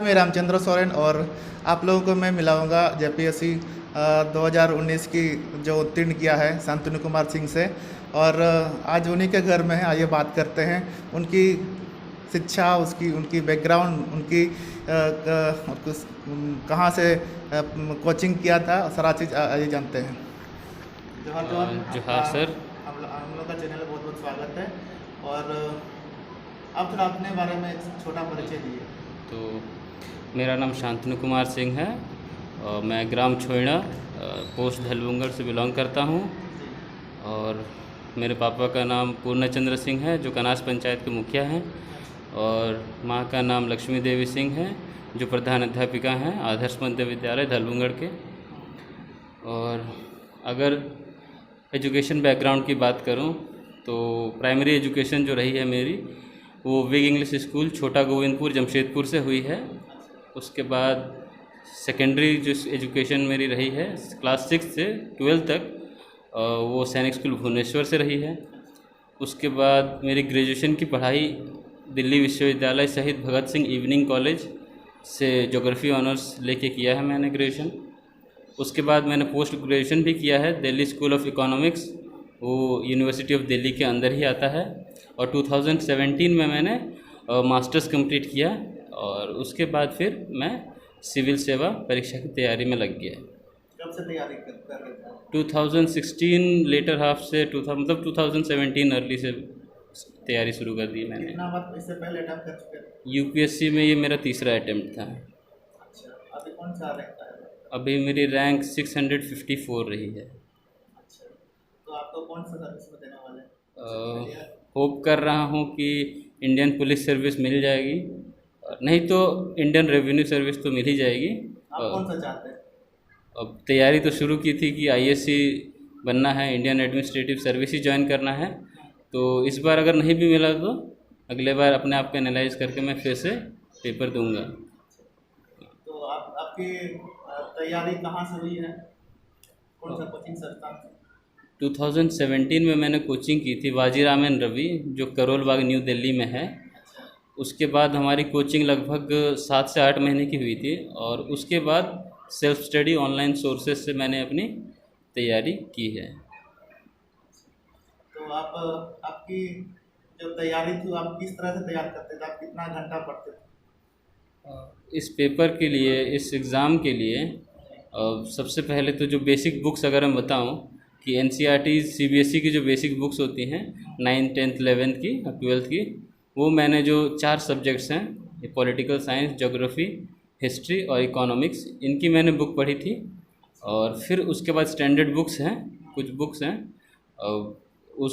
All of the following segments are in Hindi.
है रामचंद्र सोरेन और आप लोगों को मैं मिलाऊंगा जेपीएससी 2019 की जो उत्तीर्ण किया है शांतनु कुमार सिंह से। और आज उन्हीं के घर में है, आइए बात करते हैं उनकी शिक्षा, उनकी बैकग्राउंड, उनकी कहाँ से कोचिंग किया था, सारा चीज़ आइए जानते हैं। जोहार सर। हम लोग का चैनल बहुत बहुत स्वागत है। और आप थोड़ा अपने बारे में एक छोटा परिचय दिए। तो मेरा नाम शांतनु कुमार सिंह है और मैं ग्राम छोइणा पोस्ट धलबुंगर से बिलोंग करता हूँ। और मेरे पापा का नाम पूर्णचंद्र सिंह है जो कनास पंचायत के मुखिया हैं, और माँ का नाम लक्ष्मी देवी सिंह है जो प्रधान अध्यापिका हैं आदर्श मध्य विद्यालय धलबुंगर के। और अगर एजुकेशन बैकग्राउंड की बात करूं तो प्राइमरी एजुकेशन जो रही है मेरी वो विग इंग्लिश स्कूल छोटा गोविंदपुर जमशेदपुर से हुई है। उसके बाद सेकेंडरी जो एजुकेशन मेरी रही है क्लास 6 से 12 तक वो सैनिक स्कूल भुवनेश्वर से रही है। उसके बाद मेरी ग्रेजुएशन की पढ़ाई दिल्ली विश्वविद्यालय शहीद भगत सिंह इवनिंग कॉलेज से ज्योग्राफी ऑनर्स लेके किया है मैंने ग्रेजुएशन। उसके बाद मैंने पोस्ट ग्रेजुएशन भी किया है दिल्ली स्कूल ऑफ इकोनॉमिक्स, वो यूनिवर्सिटी ऑफ दिल्ली के अंदर ही आता है। और 2017 में मैंने मास्टर्स कंप्लीट किया और उसके बाद फिर मैं सिविल सेवा परीक्षा की तैयारी में लग गया। कब से तैयारी कर रहे थे? 2016 लेटर हाफ से 2017 अर्ली से तैयारी शुरू कर दी मैंने। कितना वक्त इससे पहले अटेम्प्ट कर चुके थे? यूपीएससी में ये मेरा तीसरा अटेम्प्ट था। अच्छा, अभी कौन सा रैंक है? अभी मेरी रैंक 654 रही है। अच्छा, तो आपको कौन सा सर्विस में देने वाले हैं? होप कर रहा हूँ कि इंडियन पुलिस सर्विस मिल जाएगी, नहीं तो इंडियन रेवेन्यू सर्विस तो मिल ही जाएगी। आप कौन सा चाहते हैं? अब तैयारी तो शुरू की थी कि आईएससी बनना है, इंडियन एडमिनिस्ट्रेटिव सर्विस ही ज्वाइन करना है। तो इस बार अगर नहीं भी मिला तो अगले बार अपने आप को एनालाइज करके मैं फिर से पेपर दूंगा। तो आपकी तैयारी कहाँ से हुई है? कौन सा कोचिंग संस्थान से? 2017 में मैंने कोचिंग की थी वाजीरामन रवि जो करोल बाग न्यू दिल्ली में है। उसके बाद हमारी कोचिंग लगभग 7 से 8 महीने की हुई थी और उसके बाद सेल्फ स्टडी ऑनलाइन सोर्सेज से मैंने अपनी तैयारी की है। तो आपकी जो तैयारी थी आप किस तरह से तैयार करते थे? आप कितना घंटा पढ़ते थे? इस पेपर के लिए, इस एग्ज़ाम के लिए सबसे पहले तो जो बेसिक बुक्स अगर मैं बताऊं कि एनसीईआरटी सीबीएसई की जो बेसिक बुक्स होती हैं 9th 10th 11th की 12th की, वो मैंने जो 4 सब्जेक्ट्स हैं पॉलिटिकल साइंस, ज्योग्राफी, हिस्ट्री और इकोनॉमिक्स, इनकी मैंने बुक पढ़ी थी। और फिर उसके बाद स्टैंडर्ड बुक्स हैं, कुछ बुक्स हैं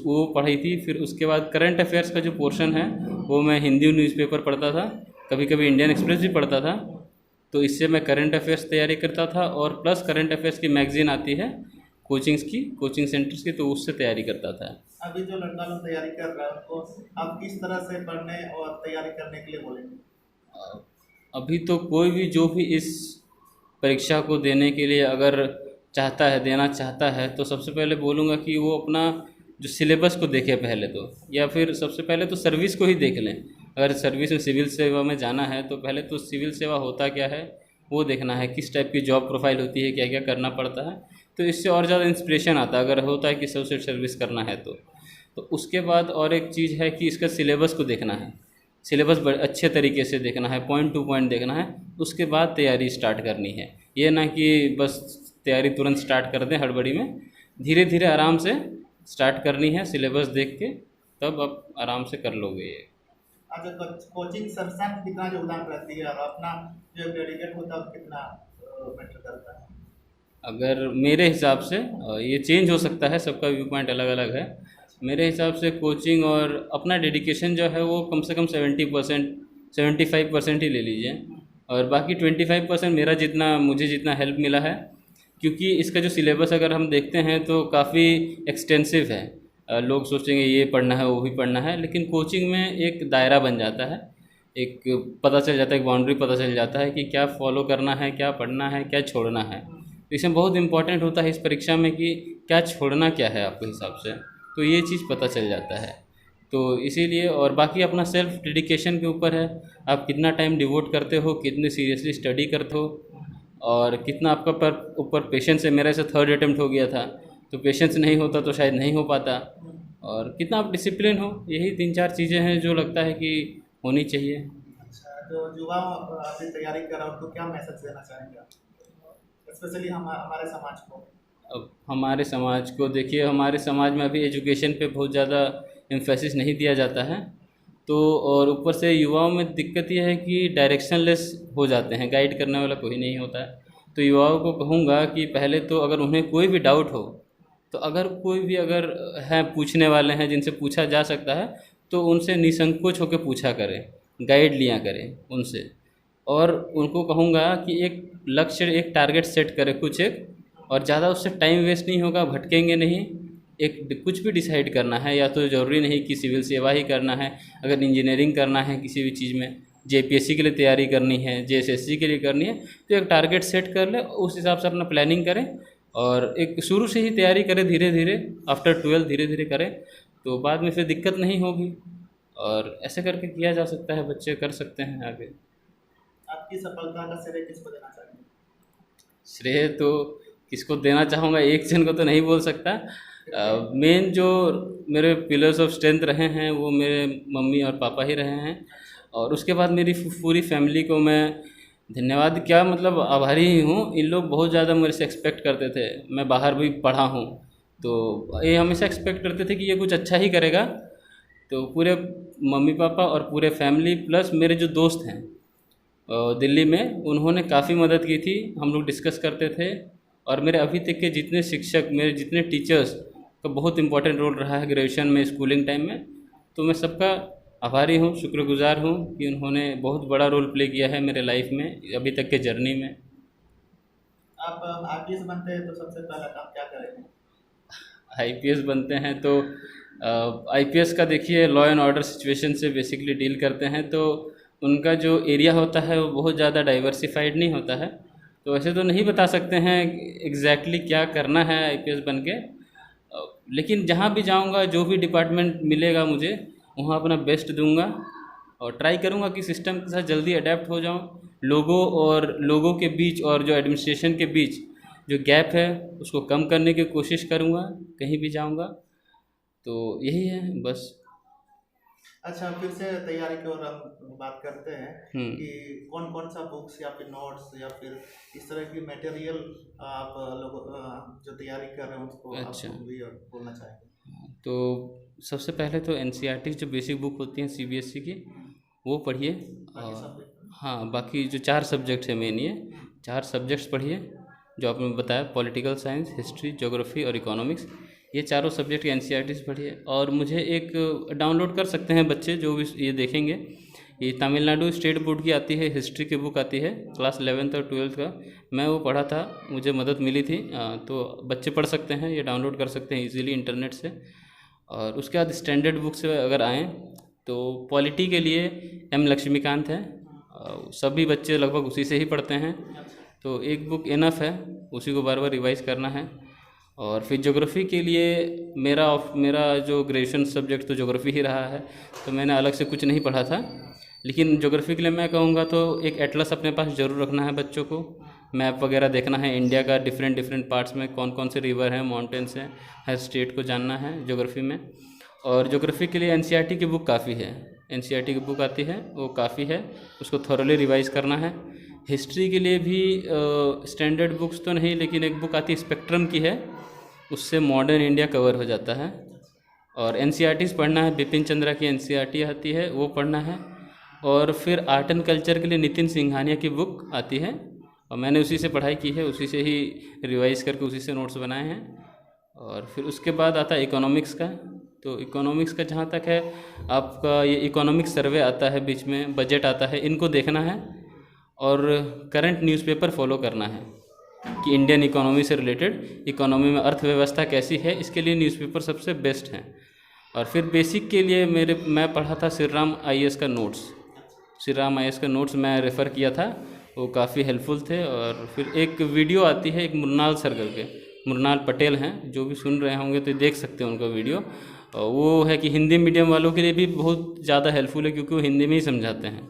वो पढ़ी थी। फिर उसके बाद करंट अफेयर्स का जो पोर्शन है वो मैं हिंदी न्यूज़पेपर पढ़ता था, कभी कभी इंडियन एक्सप्रेस भी पढ़ता था। तो इससे मैं करंट अफेयर्स तैयारी करता था और प्लस करंट अफेयर्स की मैगज़ीन आती है कोचिंग सेंटर्स की, तो उससे तैयारी करता था। अभी जो लड़का लोग तैयारी कर रहा है उनको आप किस तरह से पढ़ने और तैयारी करने के लिए बोलेंगे? अभी तो कोई भी जो भी इस परीक्षा को देने के लिए अगर चाहता है, देना चाहता है, तो सबसे पहले बोलूँगा कि वो अपना जो सिलेबस को देखे पहले तो, या फिर सबसे पहले तो सर्विस को ही देख लें। अगर सर्विस में सिविल सेवा में जाना है तो पहले तो सिविल सेवा होता क्या है वो देखना है, किस टाइप की जॉब प्रोफाइल होती है, क्या क्या करना पड़ता है। तो इससे और ज़्यादा इंस्पिरेशन आता है अगर होता है कि सबसे सर्विस करना है तो उसके बाद और एक चीज़ है कि इसका सिलेबस को देखना है, सिलेबस बड़े अच्छे तरीके से देखना है, पॉइंट टू पॉइंट देखना है, उसके बाद तैयारी स्टार्ट करनी है। ये ना कि बस तैयारी तुरंत स्टार्ट कर दें हड़बड़ी में, धीरे धीरे आराम से स्टार्ट करनी है, सिलेबस देख के तब आप आराम से कर लोगे ये। अच्छा, कोचिंग संस्थान कितना योगदान रहती है और अपना जो डेडिकेट होता है कितना मैटर करता है? अगर मेरे हिसाब से ये चेंज हो सकता है, सबका व्यू पॉइंट अलग अलग है। मेरे हिसाब से कोचिंग और अपना डेडिकेशन जो है वो कम से कम 70% 75% ही ले लीजिए, और बाकी 25% मुझे जितना हेल्प मिला है, क्योंकि इसका जो सिलेबस अगर हम देखते हैं तो काफ़ी एक्सटेंसिव है। लोग सोचेंगे ये पढ़ना है वो भी पढ़ना है, लेकिन कोचिंग में एक दायरा बन जाता है, एक पता चल जाता है, एक बाउंड्री पता चल जाता है कि क्या फॉलो करना है, क्या पढ़ना है, क्या छोड़ना है। तो इसमें बहुत इंपॉर्टेंट होता है इस परीक्षा में कि क्या छोड़ना क्या है आपके हिसाब से, तो ये चीज़ पता चल जाता है। तो इसीलिए, और बाकी अपना सेल्फ डेडिकेशन के ऊपर है, आप कितना टाइम डिवोट करते हो, कितने सीरियसली स्टडी करते हो, और कितना आपका पर ऊपर पेशेंस है। मेरा ऐसे 3rd अटेम्प्ट हो गया था, तो पेशेंस नहीं होता तो शायद नहीं हो पाता, और कितना आप डिसिप्लिन हो, यही 3-4 चीज़ें हैं जो लगता है कि होनी चाहिए। अच्छा, जो युवा अभी तैयारी कर रहा है उनको क्या मैसेज देना चाहेंगे आप, स्पेशली हमारे समाज को? अब हमारे समाज को देखिए, हमारे समाज में अभी एजुकेशन पे बहुत ज़्यादा एम्फेसिस नहीं दिया जाता है, तो और ऊपर से युवाओं में दिक्कत यह है कि डायरेक्शनलेस हो जाते हैं, गाइड करने वाला कोई नहीं होता है। तो युवाओं को कहूँगा कि पहले तो अगर उन्हें कोई भी डाउट हो, तो अगर कोई भी अगर है पूछने वाले हैं जिनसे पूछा जा सकता है, तो उनसे निसंकोच होकर पूछा करें, गाइड लिया करें उनसे। और उनको कहूँगा कि एक लक्ष्य, एक टारगेट सेट करें कुछ एक, और ज़्यादा उससे टाइम वेस्ट नहीं होगा, भटकेंगे नहीं। एक कुछ भी डिसाइड करना है, या तो ज़रूरी नहीं कि सिविल सेवा ही करना है, अगर इंजीनियरिंग करना है किसी भी चीज़ में, जेपीएससी के लिए तैयारी करनी है, जेएसएससी के लिए करनी है, तो एक टारगेट सेट कर ले, उस हिसाब से अपना प्लानिंग करें, और एक शुरू से ही तैयारी करें, धीरे धीरे आफ्टर 12 धीरे धीरे करें, तो बाद में फिर दिक्कत नहीं होगी। और ऐसे करके किया जा सकता है, बच्चे कर सकते हैं आगे। आपकी सफलता का श्रेय किसको देना चाहेंगे? श्रेय तो किसको देना चाहूँगा, एक जन को तो नहीं बोल सकता। मेन जो मेरे पिलर्स ऑफ स्ट्रेंथ रहे हैं वो मेरे मम्मी और पापा ही रहे हैं, और उसके बाद मेरी पूरी फैमिली को मैं धन्यवाद क्या मतलब आभारी ही हूँ। इन लोग बहुत ज़्यादा मेरे से एक्सपेक्ट करते थे, मैं बाहर भी पढ़ा हूँ, तो ये हमेशा एक्सपेक्ट करते थे कि ये कुछ अच्छा ही करेगा। तो पूरे मम्मी पापा और पूरे फैमिली प्लस मेरे जो दोस्त हैं दिल्ली में, उन्होंने काफ़ी मदद की थी, हम लोग डिस्कस करते थे। और मेरे अभी तक के जितने शिक्षक, मेरे जितने टीचर्स का बहुत इंपॉर्टेंट रोल रहा है ग्रेजुएशन में, स्कूलिंग टाइम में, तो मैं सबका आभारी हूँ, शुक्रगुजार हूँ कि उन्होंने बहुत बड़ा रोल प्ले किया है मेरे लाइफ में अभी तक के जर्नी में। आप आईपीएस बनते हैं तो सबसे पहला काम क्या करेंगे? आईपीएस बनते हैं तो आईपीएस का देखिए लॉ एंड ऑर्डर सिचुएशन से बेसिकली डील करते हैं, तो उनका जो एरिया होता है वो बहुत ज़्यादा डाइवर्सिफाइड नहीं होता है, तो ऐसे तो नहीं बता सकते हैं एग्जैक्टली क्या करना है आईपीएस बन के। लेकिन जहाँ भी जाऊँगा, जो भी डिपार्टमेंट मिलेगा मुझे, वहाँ अपना बेस्ट दूंगा और ट्राई करूँगा कि सिस्टम के साथ जल्दी अडेप्ट हो जाऊँ। लोगों के बीच और जो एडमिनिस्ट्रेशन के बीच जो गैप है उसको कम करने की कोशिश करूँगा कहीं भी जाऊँगा, तो यही है बस। अच्छा, फिर से तैयारी की ओर हम बात करते हैं कि कौन कौन सा बुक्स या फिर नोट्स या फिर इस तरह की मटेरियल आप लोग जो तैयारी कर रहे हैं उसको अच्छा, आप भी बोलना चाहेंगे? तो सबसे पहले तो एनसीईआरटी जो बेसिक बुक होती हैं सीबीएसई की, वो पढ़िए। हाँ, बाकी जो 4 सब्जेक्ट्स हैं मेन, ये 4 सब्जेक्ट्स पढ़िए जो आपने बताया, पॉलिटिकल साइंस, हिस्ट्री, ज्योग्राफी और इकोनॉमिक्स, ये चारों सब्जेक्ट की एनसीईआरटी से पढ़िए। और मुझे एक डाउनलोड कर सकते हैं बच्चे जो भी ये देखेंगे, ये तमिलनाडु स्टेट बोर्ड की आती है, हिस्ट्री की बुक आती है क्लास 11th और 12th का, मैं वो पढ़ा था, मुझे मदद मिली थी, तो बच्चे पढ़ सकते हैं, ये डाउनलोड कर सकते हैं इजीली इंटरनेट से। और उसके बाद स्टैंडर्ड बुक से अगर आएँ तो पॉलिटी के लिए एम लक्ष्मीकांत है, सभी बच्चे लगभग उसी से ही पढ़ते हैं, तो एक बुक इनफ है, उसी को बार बार रिवाइज़ करना है। और फिर ज्योग्राफी के लिए मेरा जो ग्रेजुएशन सब्जेक्ट तो ज्योग्राफी ही रहा है, तो मैंने अलग से कुछ नहीं पढ़ा था। लेकिन ज्योग्राफी के लिए मैं कहूँगा तो एक एटलस अपने पास ज़रूर रखना है बच्चों को, मैप वगैरह देखना है इंडिया का, डिफरेंट पार्ट्स में कौन कौन से रिवर हैं, माउंटेन्स हैं, हर स्टेट को जानना है ज्योग्राफी में। और ज्योग्राफी के लिए एनसीईआरटी की बुक काफ़ी है, एनसीईआरटी की बुक आती है वो काफ़ी है, उसको थॉरोली रिवाइज़ करना है। हिस्ट्री के लिए भी स्टैंडर्ड बुक्स तो नहीं, लेकिन एक बुक आती है स्पेक्ट्रम की है, उससे मॉडर्न इंडिया कवर हो जाता है। और एनसीईआरटीज़ पढ़ना है, बिपिन चंद्रा की एनसीईआरटी आती है वो पढ़ना है। और फिर आर्ट एंड कल्चर के लिए नितिन सिंघानिया की बुक आती है, और मैंने उसी से पढ़ाई की है, उसी से ही रिवाइज़ करके उसी से नोट्स बनाए हैं। और फिर उसके बाद आता है इकोनॉमिक्स का, तो इकोनॉमिक्स का जहाँ तक है आपका ये इकोनॉमिक्स सर्वे आता है, बीच में बजट आता है, इनको देखना है। और करंट न्यूज़पेपर फॉलो करना है कि इंडियन इकोनॉमी से रिलेटेड, इकोनॉमी में अर्थव्यवस्था कैसी है, इसके लिए न्यूज़पेपर सबसे बेस्ट हैं। और फिर बेसिक के लिए मैं पढ़ा था श्रीराम आईएएस का नोट्स, श्रीराम आईएएस का नोट्स मैं रेफ़र किया था, वो काफ़ी हेल्पफुल थे। और फिर एक वीडियो आती है, एक मुरनाल सर करके, मुरनाल पटेल हैं, जो भी सुन रहे होंगे तो देख सकते हैं उनका वीडियो, और वो है कि हिंदी मीडियम वालों के लिए भी बहुत ज़्यादा हेल्पफुल है, क्योंकि वो हिंदी में ही समझाते हैं।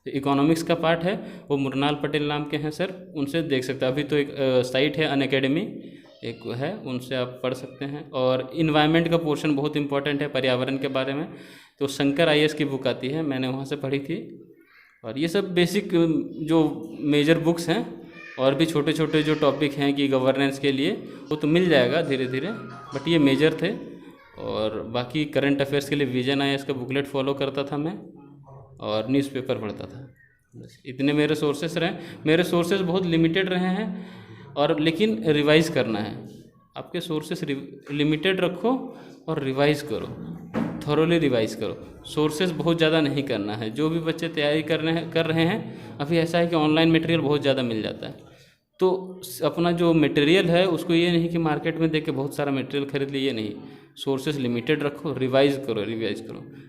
तो इकोनॉमिक्स का पार्ट है, वो मुरनाल पटेल नाम के हैं सर, उनसे देख सकते हैं। अभी तो एक साइट है अनअकैडमी एक है, उनसे आप पढ़ सकते हैं। और इन्वायरमेंट का पोर्शन बहुत इंपॉर्टेंट है, पर्यावरण के बारे में, तो शंकर IAS की बुक आती है, मैंने वहाँ से पढ़ी थी। और ये सब बेसिक जो मेजर बुक्स हैं, और भी छोटे छोटे जो टॉपिक हैं कि गवर्नेंस के लिए, वो तो मिल जाएगा धीरे धीरे, बट ये मेजर थे। और बाकी करंट अफेयर्स के लिए विजन IAS का बुकलेट फॉलो करता था मैं, और न्यूज़पेपर पढ़ता था। बस इतने मेरे सोर्सेस रहे। मेरे सोर्सेस बहुत लिमिटेड रहे हैं, और लेकिन रिवाइज करना है। आपके सोर्सेस लिमिटेड रखो और रिवाइज करो, थॉरोली रिवाइज करो। सोर्सेज बहुत ज़्यादा नहीं करना है। जो भी बच्चे तैयारी कर रहे हैं, अभी ऐसा है कि ऑनलाइन मटेरियल बहुत ज़्यादा मिल जाता है, तो अपना जो मटेरियल है उसको ये नहीं कि मार्केट में देख के बहुत सारा मटेरियल खरीद लिए, नहीं, सोर्सेज लिमिटेड रखो, रिवाइज करो।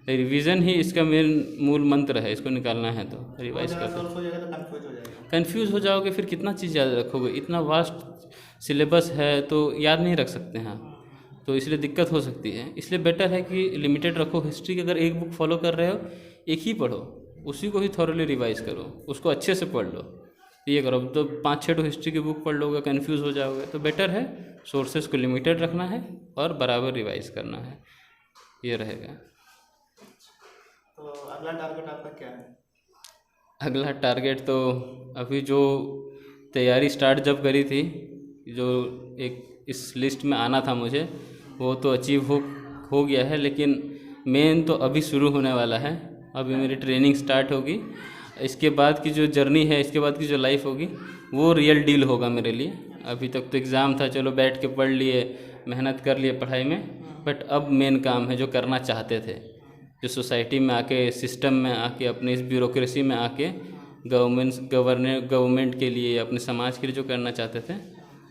रिवीजन ही इसका मेन मूल मंत्र है, इसको निकालना है तो रिवाइज करो। कंफ्यूज हो जाओगे, फिर कितना चीज़ याद रखोगे, इतना वास्ट सिलेबस है तो याद नहीं रख सकते हैं, तो इसलिए दिक्कत हो सकती है। इसलिए बेटर है कि लिमिटेड रखो। हिस्ट्री की अगर एक बुक फॉलो कर रहे हो, एक ही पढ़ो, उसी को ही थॉरोली रिवाइज करो, उसको अच्छे से पढ़ लो। ये करो तो 5-6 तो हिस्ट्री की बुक पढ़ लोगे, कंफ्यूज हो जाओगे। तो बेटर है सोर्सेज को लिमिटेड रखना है और बराबर रिवाइज करना है, ये रहेगा। तो अगला टारगेट आपका क्या है? अगला टारगेट तो अभी जो तैयारी स्टार्ट जब करी थी, जो एक इस लिस्ट में आना था मुझे, वो तो अचीव हो गया है, लेकिन मेन तो अभी शुरू होने वाला है। अभी मेरी ट्रेनिंग स्टार्ट होगी, इसके बाद की जो जर्नी है, इसके बाद की जो लाइफ होगी, वो रियल डील होगा मेरे लिए। अभी तक तो एग्ज़ाम था, चलो बैठ के पढ़ लिए, मेहनत कर लिए पढ़ाई में, बट अब मेन काम है जो करना चाहते थे, जो सोसाइटी में आके, सिस्टम में आके, अपने इस ब्यूरोक्रेसी में आके गवर्नमेंट के लिए, अपने समाज के लिए जो करना चाहते थे,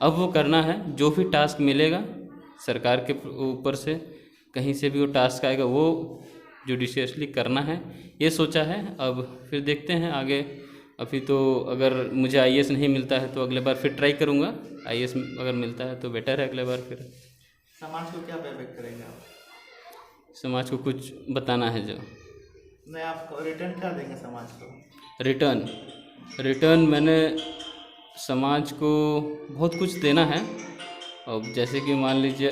अब वो करना है। जो भी टास्क मिलेगा सरकार के ऊपर से, कहीं से भी वो टास्क आएगा, वो जुडिशियसली करना है, ये सोचा है। अब फिर देखते हैं आगे। अभी तो अगर मुझे IAS नहीं मिलता है तो अगले बार फिर ट्राई करूँगा। IAS अगर मिलता है तो बेटर है, अगले बार फिर। समाज को क्या बेनिफिट करेंगे आप? समाज को कुछ बताना है जो नहीं, आपको रिटर्न क्या देंगे समाज को? रिटर्न मैंने समाज को बहुत कुछ देना है। अब जैसे कि मान लीजिए